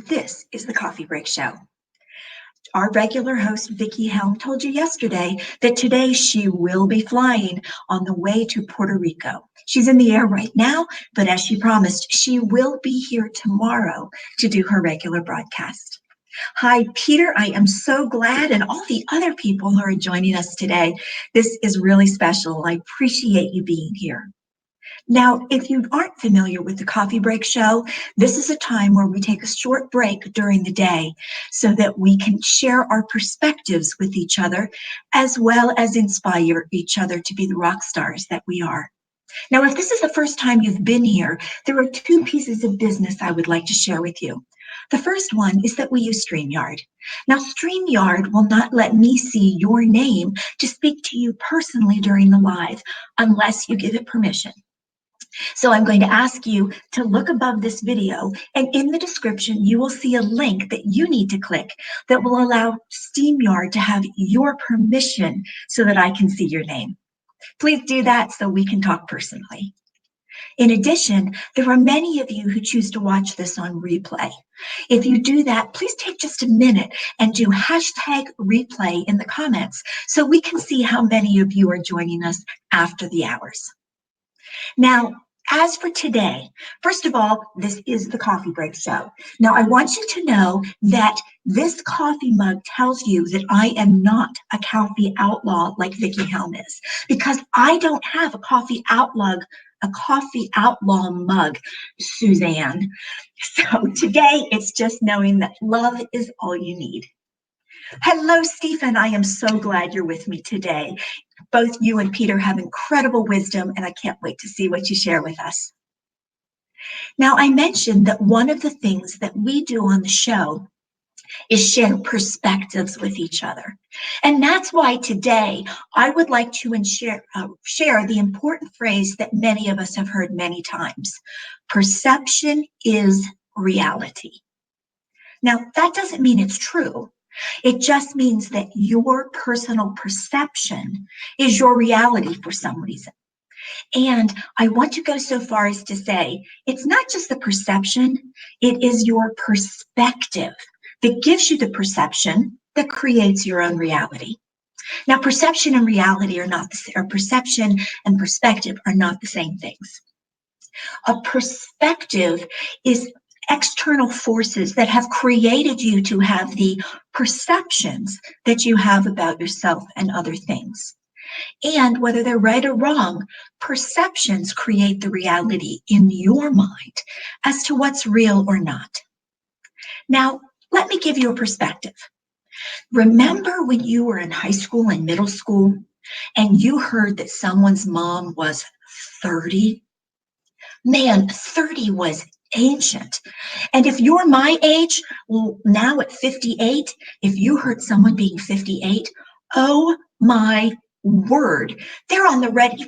This is the Coffee Break Show. Our regular host, Vicki Helm, told you yesterday that today she will be flying on the way to Puerto Rico. She's in the air right now, but as she promised, she will be here tomorrow to do her regular broadcast. Hi, Peter. I am so glad, and all the other people who are joining us today. This is really special. I appreciate you being here. Now, if you aren't familiar with the Coffee Break Show, this is a time where we take a short break during the day so that we can share our perspectives with each other, as well as inspire each other to be the rock stars that we are. Now, if this is the first time you've been here, there are two pieces of business I would like to share with you. The first one is that we use StreamYard. Now, StreamYard will not let me see your name to speak to you personally during the live unless you give it permission. So I'm going to ask you to look above this video, and in the description, you will see a link that you need to click that will allow StreamYard to have your permission so that I can see your name. Please do that so we can talk personally. In addition, there are many of you who choose to watch this on replay. If you do that, please take just a minute and do #replay in the comments so we can see how many of you are joining us after the hours. Now, as for today, first of all, this is the Coffee Break Show. Now, I want you to know that this coffee mug tells you that I am not a coffee outlaw like Vicki Helm is, because I don't have a coffee outlaw mug, Suzanne. So today, it's just knowing that love is all you need. Hello, Stephen. I am so glad you're with me today. Both you and Peter have incredible wisdom, and I can't wait to see what you share with us. Now, I mentioned that one of the things that we do on the show is share perspectives with each other. And that's why today I would like to share the important phrase that many of us have heard many times. Perception is reality. Now, that doesn't mean it's true. It just means that your personal perception is your reality for some reason. And I want to go so far as to say, it's not just the perception, it is your perspective that gives you the perception that creates your own reality. Now, perception and reality are not the same, or perception and perspective are not the same things. A perspective is external forces that have created you to have the perceptions that you have about yourself and other things. And whether they're right or wrong, perceptions create the reality in your mind as to what's real or not. Now, let me give you a perspective. Remember when you were in high school and middle school and you heard that someone's mom was 30? Man, 30 was ancient. And if you're my age, well, now at 58, if you heard someone being 58, oh my word, they're on the ready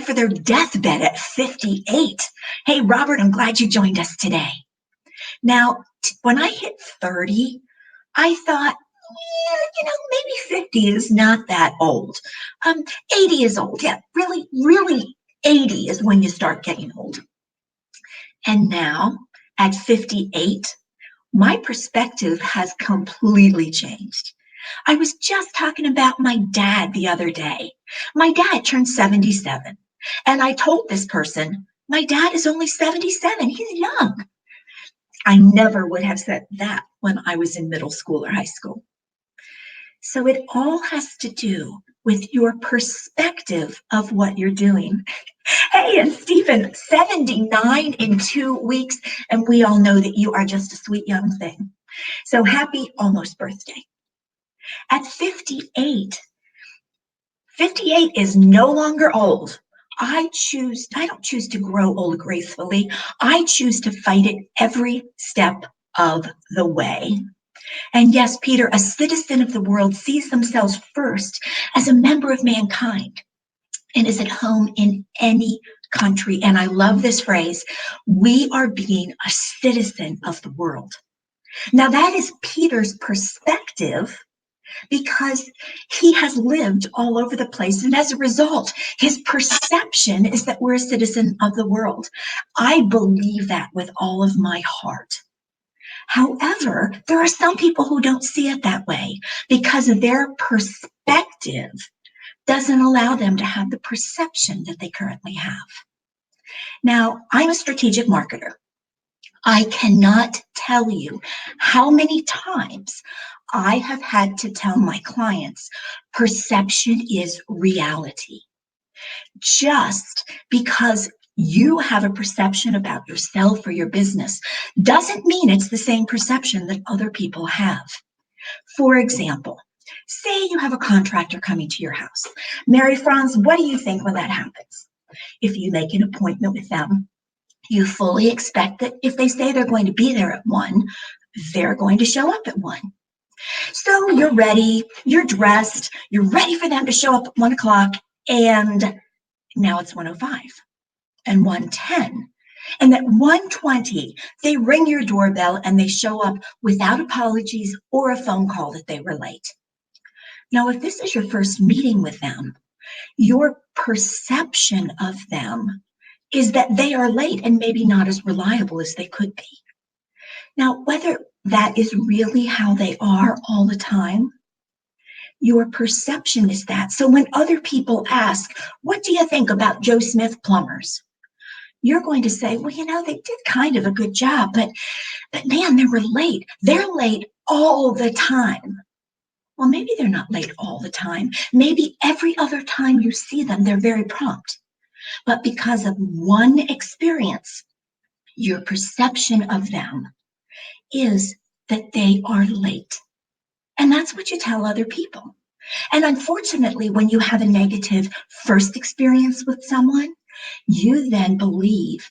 for their deathbed at 58. Hey, Robert, I'm glad you joined us today. Now, when I hit 30, I thought, maybe 50 is not that old. 80 is old. Yeah, really 80 is when you start getting old. And now, at 58, my perspective has completely changed. I was just talking about my dad the other day. My dad turned 77, and I told this person, my dad is only 77, he's young. I never would have said that when I was in middle school or high school. So it all has to do with your perspective of what you're doing. Hey, and Stephen, 79 in 2 weeks, and we all know that you are just a sweet young thing. So happy almost birthday. At 58 is no longer old. I don't choose to grow old gracefully. I choose to fight it every step of the way. And yes, Peter, a citizen of the world sees themselves first as a member of mankind and is at home in any country. And I love this phrase, we are being a citizen of the world. Now that is Peter's perspective because he has lived all over the place. And as a result, his perception is that we're a citizen of the world. I believe that with all of my heart. However, there are some people who don't see it that way because their perspective doesn't allow them to have the perception that they currently have. Now, I'm a strategic marketer. I cannot tell you how many times I have had to tell my clients perception is reality. Just because you have a perception about yourself or your business doesn't mean it's the same perception that other people have. For example, say you have a contractor coming to your house. Mary Franz, what do you think when that happens? If you make an appointment with them, you fully expect that if they say they're going to be there at 1, they're going to show up at 1. So you're ready, you're dressed, you're ready for them to show up at 1 o'clock, and now it's 1:05 and 1:10. And at 1:20, they ring your doorbell and they show up without apologies or a phone call that they were late. Now, if this is your first meeting with them, your perception of them is that they are late and maybe not as reliable as they could be. Now, whether that is really how they are all the time, your perception is that. So when other people ask, what do you think about Joe Smith plumbers? You're going to say, well, they did kind of a good job, but man, they were late. They're late all the time. Well, maybe they're not late all the time. Maybe every other time you see them, they're very prompt. But because of one experience, your perception of them is that they are late. And that's what you tell other people. And unfortunately, when you have a negative first experience with someone, you then believe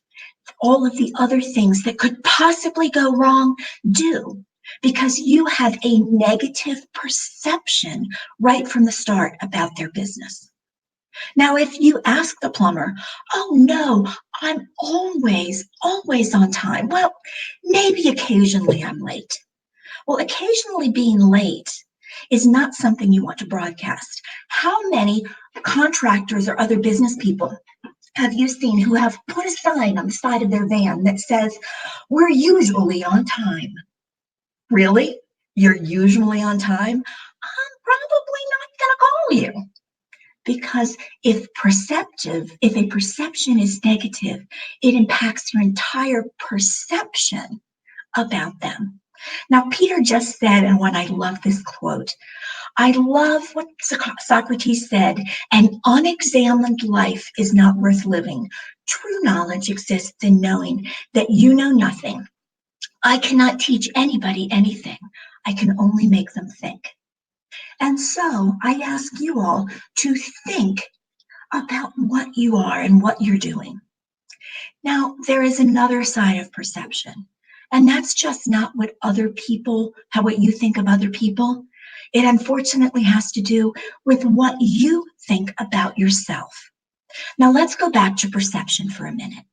all of the other things that could possibly go wrong do, because you have a negative perception right from the start about their business. Now, if you ask the plumber, oh no, I'm always on time. Well, maybe occasionally I'm late. Well, occasionally being late is not something you want to broadcast. How many contractors or other business people have you seen who have put a sign on the side of their van that says, we're usually on time? Really? You're usually on time? I'm probably not going to call you. Because if a perception is negative, it impacts your entire perception about them. Now, Peter just said, and when I love this quote, I love what Socrates said, an unexamined life is not worth living. True knowledge exists in knowing that you know nothing. I cannot teach anybody anything. I can only make them think. And so I ask you all to think about what you are and what you're doing. Now, there is another side of perception, and that's just not what you think of other people. It unfortunately has to do with what you think about yourself. Now, let's go back to perception for a minute.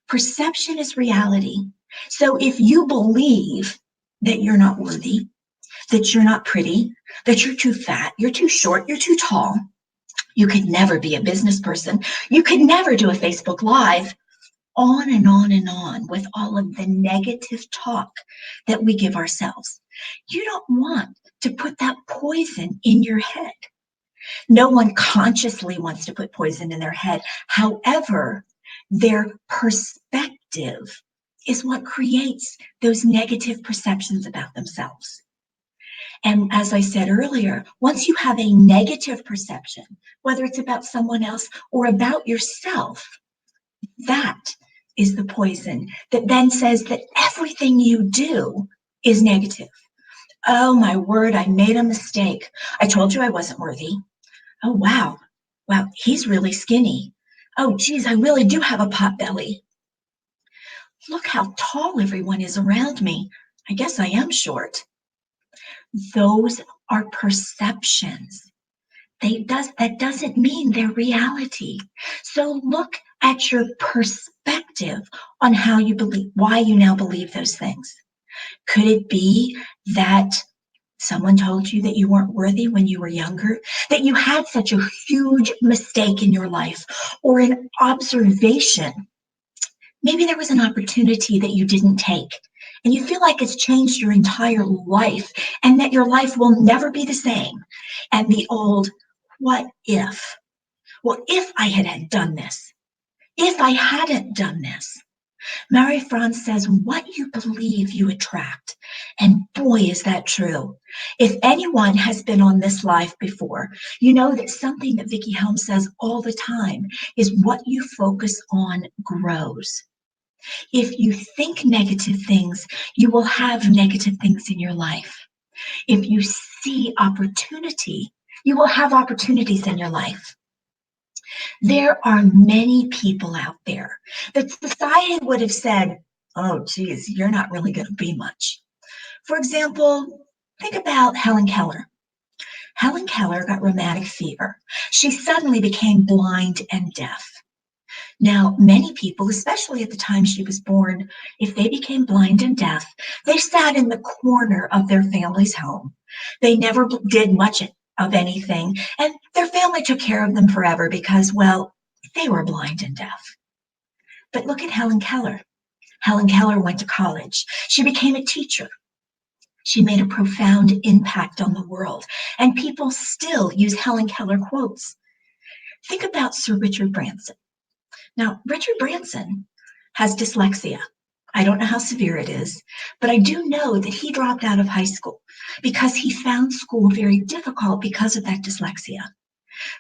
Perception is reality. So if you believe that you're not worthy, that you're not pretty, that you're too fat, you're too short, you're too tall, you could never be a business person, you could never do a Facebook Live, on and on and on with all of the negative talk that we give ourselves. You don't want to put that poison in your head. No one consciously wants to put poison in their head. However, their perspective is what creates those negative perceptions about themselves. And as I said earlier, once you have a negative perception, whether it's about someone else or about yourself, that is the poison that then says that everything you do is negative. Oh my word, I made a mistake. I told you I wasn't worthy. Oh wow, he's really skinny. Oh geez, I really do have a pot belly. Look how tall everyone is around me. I guess I am short. Those are perceptions. That doesn't mean they're reality. So look at your perspective on why you now believe those things. Could it be that someone told you that you weren't worthy when you were younger, that you had such a huge mistake in your life, or an observation? Maybe there was an opportunity that you didn't take, and you feel like it's changed your entire life and that your life will never be the same. And the old, what if? Well, if I had done this, if I hadn't done this. Mary France says, what you believe you attract. And boy, is that true. If anyone has been on this live before, you know that something that Vicky Helms says all the time is what you focus on grows. If you think negative things, you will have negative things in your life. If you see opportunity, you will have opportunities in your life. There are many people out there that society would have said, oh, geez, you're not really going to be much. For example, think about Helen Keller. Helen Keller got rheumatic fever. She suddenly became blind and deaf. Now, many people, especially at the time she was born, if they became blind and deaf, they sat in the corner of their family's home. They never did much of anything, and their family took care of them forever because, well, they were blind and deaf. But look at Helen Keller. Helen Keller went to college. She became a teacher. She made a profound impact on the world, and people still use Helen Keller quotes. Think about Sir Richard Branson. Now, Richard Branson has dyslexia. I don't know how severe it is, but I do know that he dropped out of high school because he found school very difficult because of that dyslexia.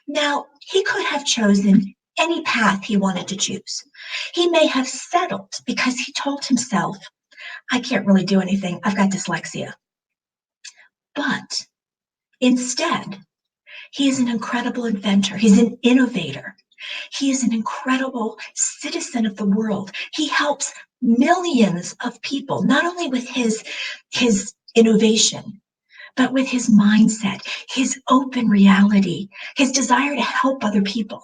Now, he could have chosen any path he wanted to choose. He may have settled because he told himself, I can't really do anything. I've got dyslexia. But instead, he is an incredible inventor. He's an innovator. He is an incredible citizen of the world. He helps millions of people, not only with his innovation, but with his mindset, his open reality, his desire to help other people.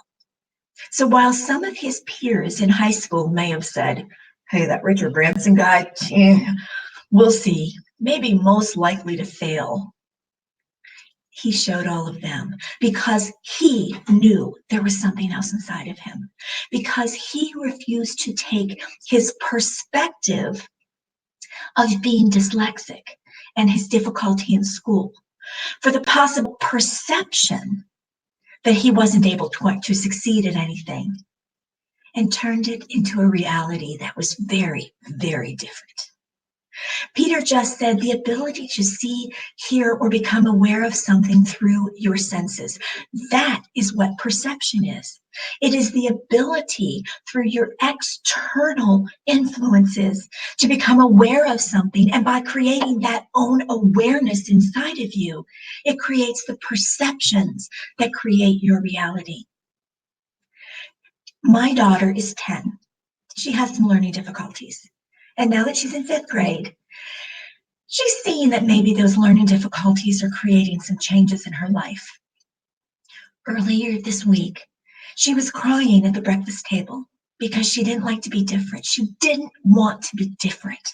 So while some of his peers in high school may have said, hey, that Richard Branson guy, we'll see, maybe most likely to fail, he showed all of them because he knew there was something else inside of him, because he refused to take his perspective of being dyslexic and his difficulty in school for the possible perception that he wasn't able to succeed at anything, and turned it into a reality that was very, very different. Peter just said the ability to see, hear, or become aware of something through your senses. That is what perception is. It is the ability through your external influences to become aware of something. And by creating that own awareness inside of you, it creates the perceptions that create your reality. My daughter is 10. She has some learning difficulties. And now that she's in 5th grade, she's seeing that maybe those learning difficulties are creating some changes in her life. Earlier this week, she was crying at the breakfast table because she didn't like to be different. She didn't want to be different.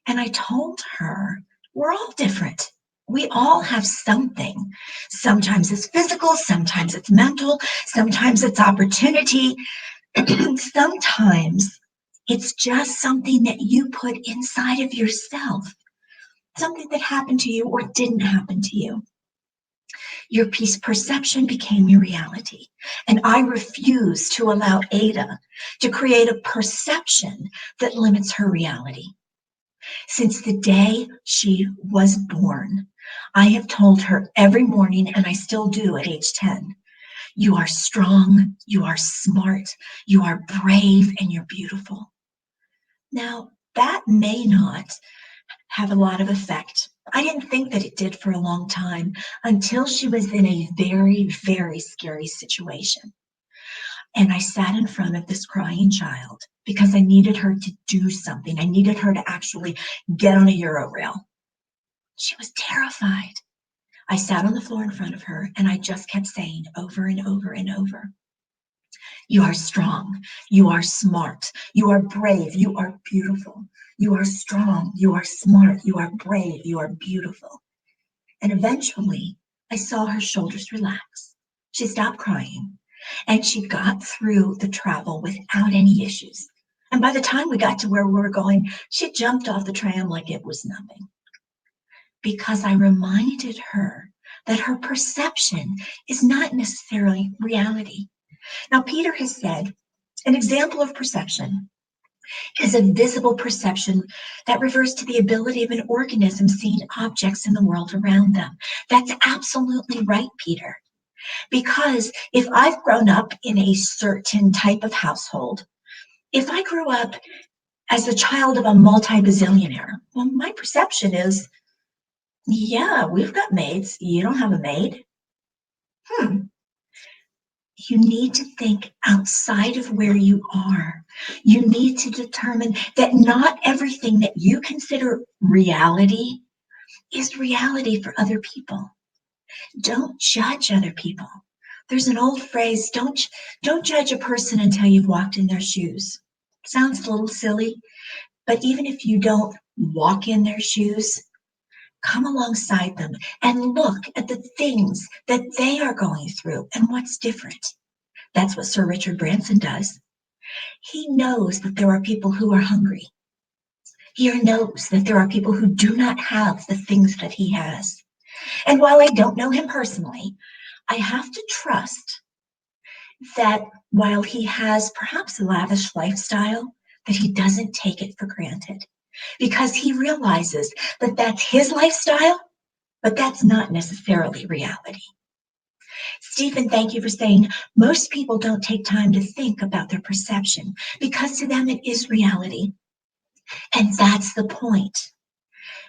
And I told her, we're all different. We all have something. Sometimes it's physical, sometimes it's mental, sometimes it's opportunity. Sometimes it's just something that you put inside of yourself. Something that happened to you or didn't happen to you. Your perception became your reality. And I refuse to allow Ada to create a perception that limits her reality. Since the day she was born, I have told her every morning, and I still do at age 10, you are strong, you are smart, you are brave, and you're beautiful. Now, that may not have a lot of effect. I didn't think that it did for a long time until she was in a very, very scary situation. And I sat in front of this crying child because I needed her to do something. I needed her to actually get on a Eurorail. She was terrified. I sat on the floor in front of her and I just kept saying over and over and over, you are strong, you are smart, you are brave, you are beautiful. You are strong, you are smart, you are brave, you are beautiful. And eventually, I saw her shoulders relax. She stopped crying, and she got through the travel without any issues. And by the time we got to where we were going, she jumped off the tram like it was nothing. Because I reminded her that her perception is not necessarily reality. Now, Peter has said an example of perception is a visible perception that refers to the ability of an organism seeing objects in the world around them. That's absolutely right, Peter. Because if I've grown up in a certain type of household, if I grew up as a child of a multi-bazillionaire, well, my perception is, yeah, we've got maids. You don't have a maid. You need to think outside of where you are. You need to determine that not everything that you consider reality is reality for other people. Don't judge other people. There's an old phrase, don't judge a person until you've walked in their shoes. Sounds a little silly, but even if you don't walk in their shoes, come alongside them and look at the things that they are going through and what's different. That's what Sir Richard Branson does. He knows that there are people who are hungry. He knows that there are people who do not have the things that he has. And while I don't know him personally, I have to trust that while he has perhaps a lavish lifestyle, that he doesn't take it for granted because he realizes that that's his lifestyle, but that's not necessarily reality. Stephen, thank you for saying most people don't take time to think about their perception because to them it is reality. And that's the point.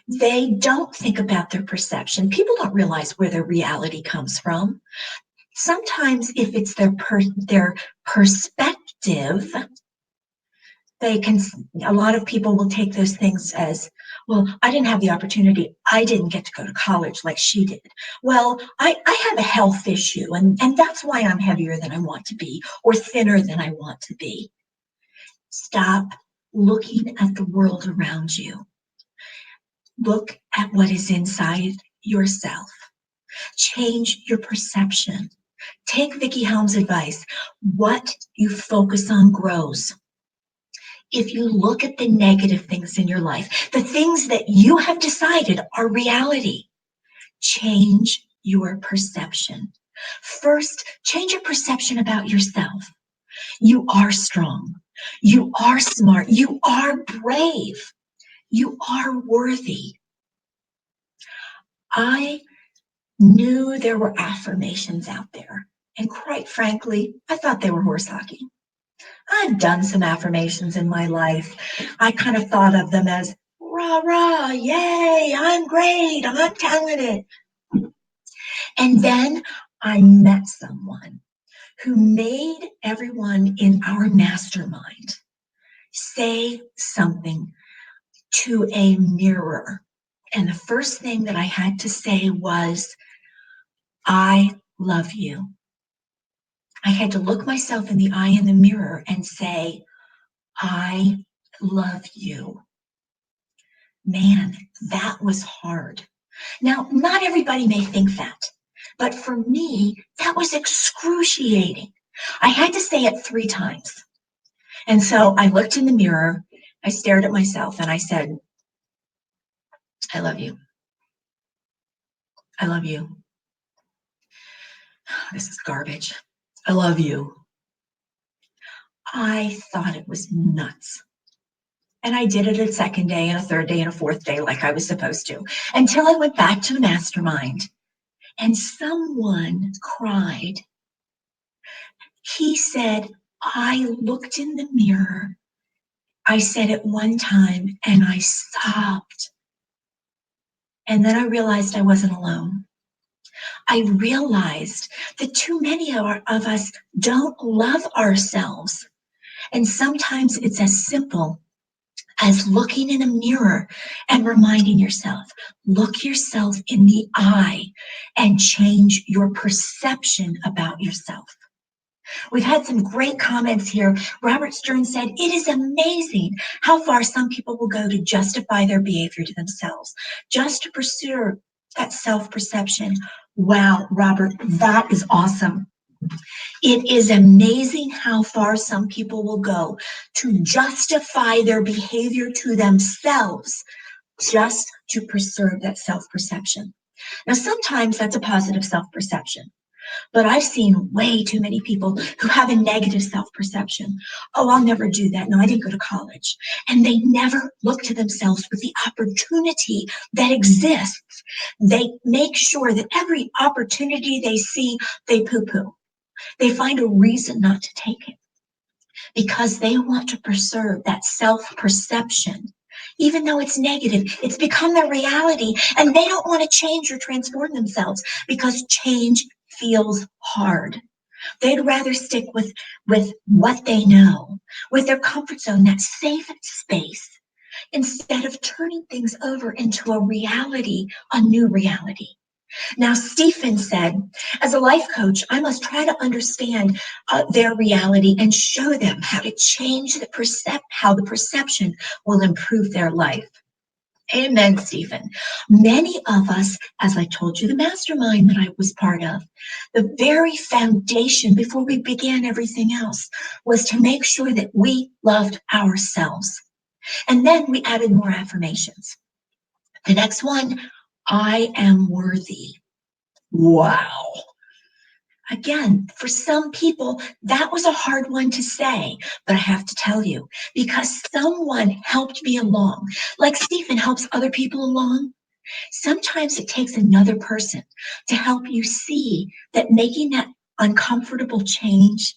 They don't think about their perception. People don't realize where their reality comes from. Sometimes if it's their perspective, a lot of people will take those things as, well, I didn't have the opportunity. I didn't get to go to college like she did. Well, I have a health issue, and that's why I'm heavier than I want to be or thinner than I want to be. Stop looking at the world around you. Look at what is inside yourself. Change your perception. Take Vicky Helm's advice. What you focus on grows. If you look at the negative things in your life, the things that you have decided are reality, change your perception. First, change your perception about yourself. You are strong. You are smart. You are brave. You are worthy. I knew there were affirmations out there, and quite frankly, I thought they were horse hockey. I've done some affirmations in my life. I kind of thought of them as rah, rah, yay, I'm great, I'm talented. And then I met someone who made everyone in our mastermind say something to a mirror. And the first thing that I had to say was, I love you. I had to look myself in the eye in the mirror and say, I love you. Man, that was hard. Now, not everybody may think that, but for me, that was excruciating. I had to say it 3 times. And so I looked in the mirror, I stared at myself, and I said, I love you. I love you. This is garbage. I love you. I thought it was nuts. And I did it a second day and a third day and a fourth day like I was supposed to, until I went back to the mastermind and someone cried. He said, I looked in the mirror. I said it one time and I sobbed. And then I realized I wasn't alone. I realized that too many of us don't love ourselves. And sometimes it's as simple as looking in a mirror and reminding yourself, look yourself in the eye and change your perception about yourself. We've had some great comments here. Robert Stern said, it is amazing how far some people will go to justify their behavior to themselves, just to pursue that self-perception. Wow, Robert, that is awesome. It is amazing how far some people will go to justify their behavior to themselves just to preserve that self-perception. Now, sometimes that's a positive self-perception, but I've seen way too many people who have a negative self-perception. Oh, I'll never do that. No, I didn't go to college. And they never look to themselves with the opportunity that exists. They make sure that every opportunity they see, they poo-poo. They find a reason not to take it because they want to preserve that self-perception. Even though it's negative, it's become their reality, and they don't want to change or transform themselves because change feels hard. They'd rather stick with what they know, with their comfort zone, that safe space, instead of turning things over into a reality, a new reality. Now, Stephen said, as a life coach, I must try to understand their reality and show them how to change how the perception will improve their life. Amen, Stephen. Many of us, as I told you, the mastermind that I was part of, the very foundation before we began everything else was to make sure that we loved ourselves. And then we added more affirmations. The next one, I am worthy. Wow. Again, for some people, that was a hard one to say, but I have to tell you, because someone helped me along, like Stephen helps other people along. Sometimes it takes another person to help you see that making that uncomfortable change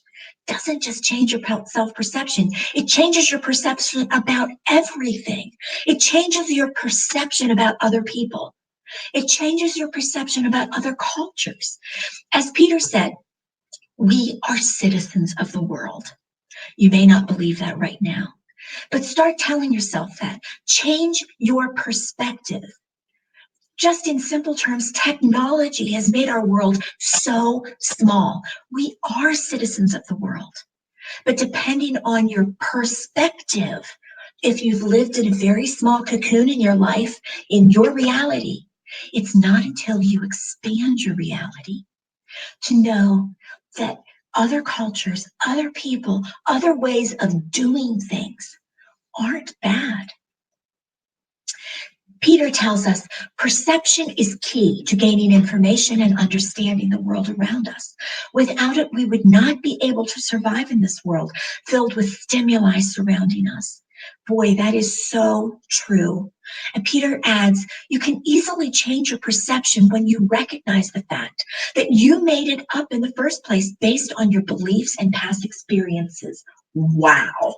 doesn't just change your self-perception. It changes your perception about everything. It changes your perception about other people. It changes your perception about other cultures. As Peter said, we are citizens of the world. You may not believe that right now, but start telling yourself that. Change your perspective. Just in simple terms, technology has made our world so small. We are citizens of the world. But depending on your perspective, if you've lived in a very small cocoon in your life, in your reality, it's not until you expand your reality to know that other cultures, other people, other ways of doing things aren't bad. Peter tells us perception is key to gaining information and understanding the world around us. Without it, we would not be able to survive in this world filled with stimuli surrounding us. Boy, that is so true. And Peter adds, you can easily change your perception when you recognize the fact that you made it up in the first place based on your beliefs and past experiences. Wow.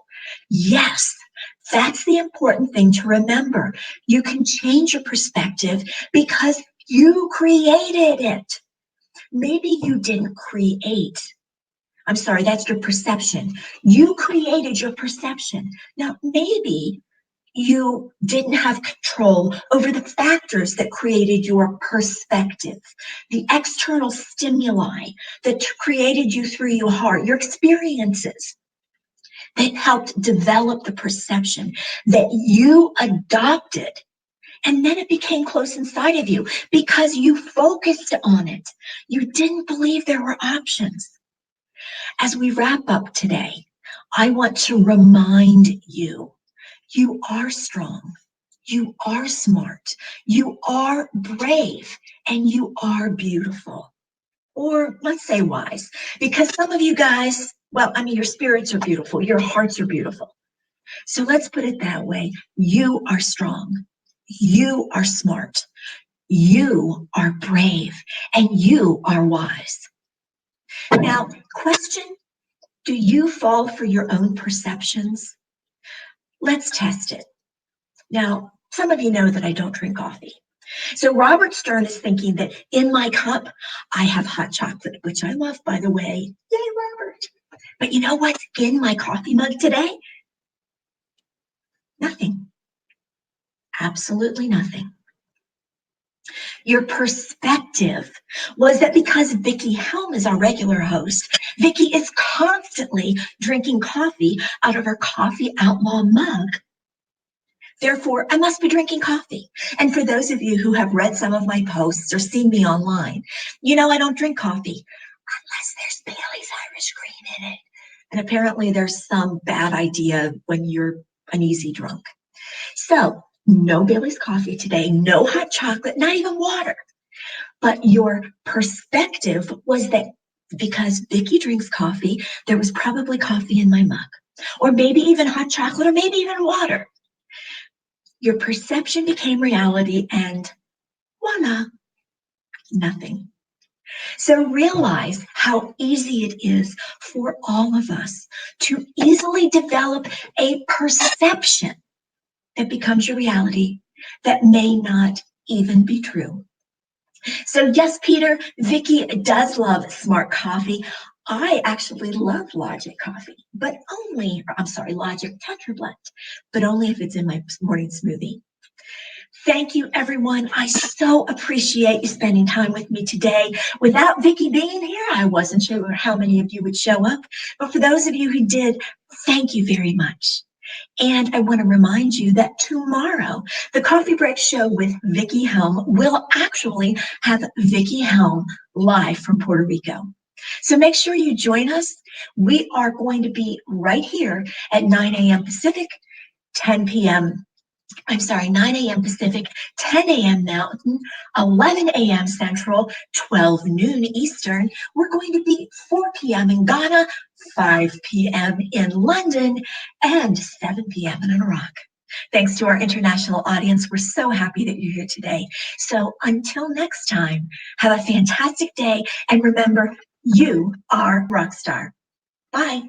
Yes, that's the important thing to remember. You can change your perspective because you created it. Maybe you didn't create. I'm sorry, that's your perception. You created your perception. Now, maybe you didn't have control over the factors that created your perspective, the external stimuli that created you through your heart, your experiences that helped develop the perception that you adopted. And then it became close inside of you because you focused on it. You didn't believe there were options. As we wrap up today, I want to remind you, you are strong, you are smart, you are brave, and you are beautiful. Or let's say wise, because some of you guys, well, I mean, your spirits are beautiful, your hearts are beautiful. So let's put it that way. You are strong, you are smart, you are brave, and you are wise. Now, question, do you fall for your own perceptions? Let's test it. Now, some of you know that I don't drink coffee. So Robert Stern is thinking that in my cup, I have hot chocolate, which I love, by the way. Yay, Robert. But you know what's in my coffee mug today? Nothing. Absolutely nothing. Your perspective was that because Vicki Helm is our regular host, Vicki is constantly drinking coffee out of her Coffee Outlaw mug. Therefore, I must be drinking coffee. And for those of you who have read some of my posts or seen me online, you know I don't drink coffee unless there's it. And apparently there's some bad idea when you're an easy drunk. So no Bailey's coffee today, no hot chocolate, not even water. But your perspective was that because Vicki drinks coffee, there was probably coffee in my mug, or maybe even hot chocolate, or maybe even water. Your perception became reality, and voila, nothing. So realize how easy it is for all of us to easily develop a perception that becomes your reality that may not even be true. So yes, Peter, Vicki does love smart coffee. I actually love Logic coffee, but only, I'm sorry, Logic Tetra Blend, but only if it's in my morning smoothie. Thank you, everyone. I so appreciate you spending time with me today. Without Vicki being here, I wasn't sure how many of you would show up, but for those of you who did, thank you very much. And I want to remind you that tomorrow, the Coffee Break Show with Vicki Helm will actually have Vicki Helm live from Puerto Rico. So make sure you join us. We are going to be right here at 9 a.m. Pacific, 10 p.m. 9 a.m. Pacific, 10 a.m. Mountain, 11 a.m. Central, 12 noon Eastern. We're going to be 4 p.m. in Ghana, 5 p.m. in London, and 7 p.m. in Iraq. Thanks to our international audience. We're so happy that you're here today. So until next time, have a fantastic day. And remember, you are a rock star. Bye.